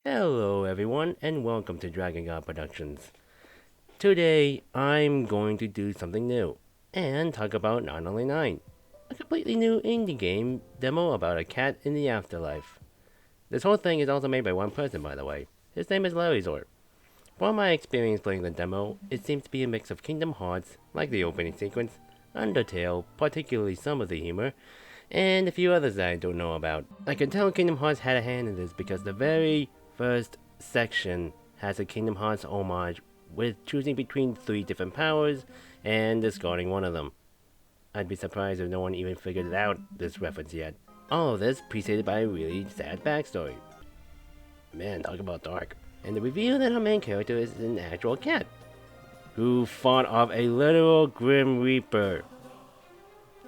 Hello everyone and welcome to Dragon God Productions. Today I'm going to do something new and talk about 909, a completely new indie game demo about a cat in the afterlife. This whole thing is also made by one person, by the way. His name is Larry Zor. From my experience playing the demo, it seems to be a mix of Kingdom Hearts, like the opening sequence, Undertale, particularly some of the humor, and a few others that I don't know about. I can tell Kingdom Hearts had a hand in this because the very first section has a Kingdom Hearts homage with choosing between three different powers and discarding one of them. I'd be surprised if no one even figured out this reference yet. All of this preceded by a really sad backstory. Man, talk about dark. And the reveal that our main character is an actual cat who fought off a literal Grim Reaper.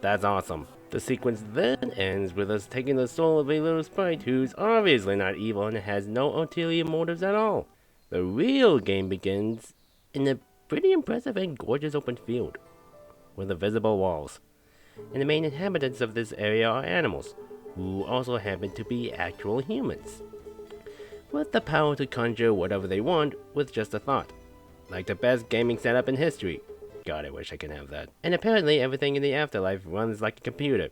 That's awesome. The sequence then ends with us taking the soul of a little sprite who's obviously not evil and has no ulterior motives at all. The real game begins in a pretty impressive and gorgeous open field with invisible walls. And the main inhabitants of this area are animals, who also happen to be actual humans, with the power to conjure whatever they want with just a thought. Like the best gaming setup in history. God, I wish I could have that. And apparently everything in the afterlife runs like a computer.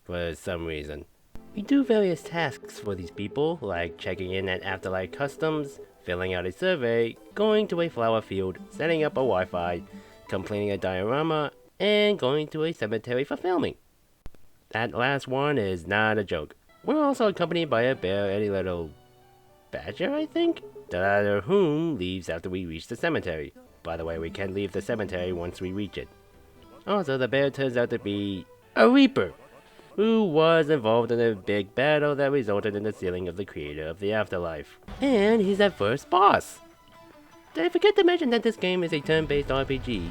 For some reason. We do various tasks for these people, like checking in at Afterlife Customs, filling out a survey, going to a flower field, setting up a Wi-Fi, completing a diorama, and going to a cemetery for filming. That last one is not a joke. We're also accompanied by a bear and a little badger, I think? The latter whom leaves after we reach the cemetery. By the way, we can leave the cemetery once we reach it. Also, the bear turns out to be a Reaper, who was involved in a big battle that resulted in the sealing of the creator of the afterlife. And he's our first boss. Did I forget to mention that this game is a turn-based RPG,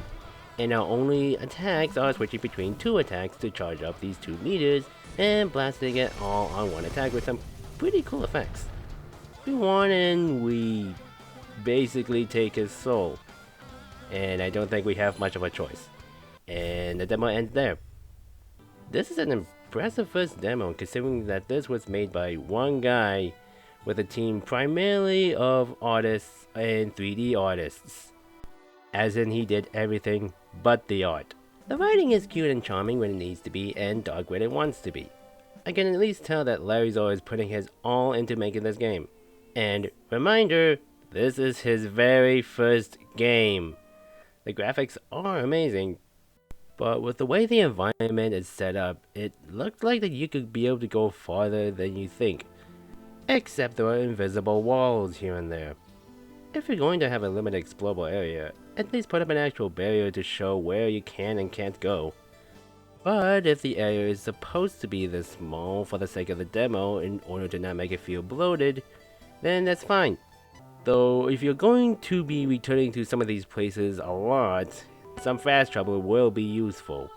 and our only attacks are switching between two attacks to charge up these 2 meters and blasting it all on one attack with some pretty cool effects. We won and we basically take his soul, and I don't think we have much of a choice. And the demo ends there. This is an impressive first demo considering that this was made by one guy with a team primarily of artists and 3D artists. As in he did everything but the art. The writing is cute and charming when it needs to be and dark when it wants to be. I can at least tell that Larry Zor is putting his all into making this game. And reminder, this is his very first game. The graphics are amazing, but with the way the environment is set up, it looks like that you could be able to go farther than you think. Except there are invisible walls here and there. If you're going to have a limited explorable area, at least put up an actual barrier to show where you can and can't go. But if the area is supposed to be this small for the sake of the demo in order to not make it feel bloated, then that's fine. Though if you're going to be returning to some of these places a lot, some fast travel will be useful.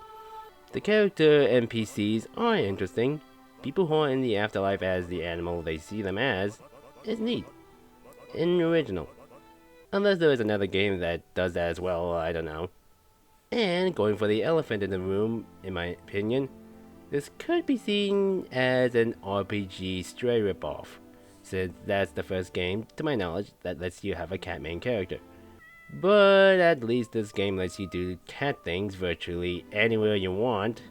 The character NPCs are interesting. People who are in the afterlife as the animal they see them as is neat and original. Unless there is another game that does that as well, I don't know. And going for the elephant in the room, in my opinion, this could be seen as an RPG Stray ripoff, since that's the first game, to my knowledge, that lets you have a cat main character. But at least this game lets you do cat things virtually anywhere you want.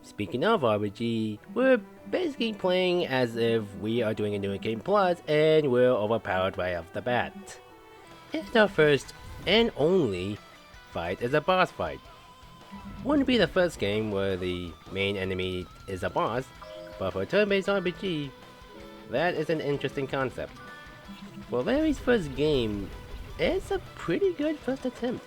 Speaking of RPG, we're basically playing as if we are doing a new game plus and we're overpowered right off the bat. And our first and only fight is a boss fight. Wouldn't be the first game where the main enemy is a boss, but for a turn-based RPG, that is an interesting concept. For Larry's first game, it's a pretty good first attempt.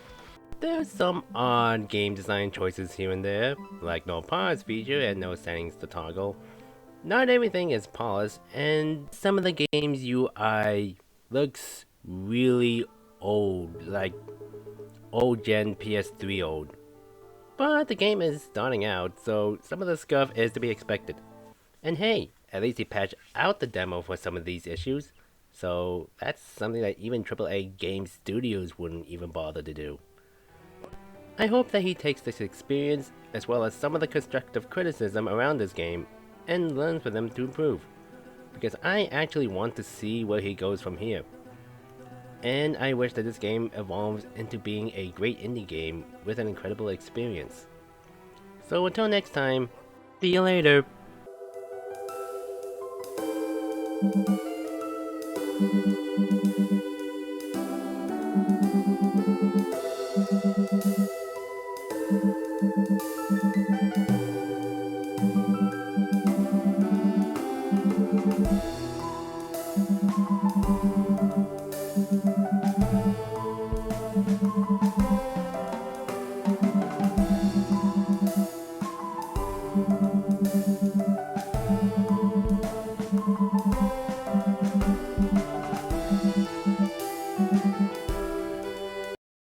There's some odd game design choices here and there, like no pause feature and no settings to toggle. Not everything is polished, and some of the game's UI looks really old, like old gen PS3 old. But the game is starting out, so some of the scuff is to be expected. And hey, at least he patched out the demo for some of these issues, so that's something that even AAA game studios wouldn't even bother to do. I hope that he takes this experience, as well as some of the constructive criticism around this game, and learns from them to improve. because I actually want to see where he goes from here. And I wish that this game evolves into being a great indie game with an incredible experience. So until next time, see you later!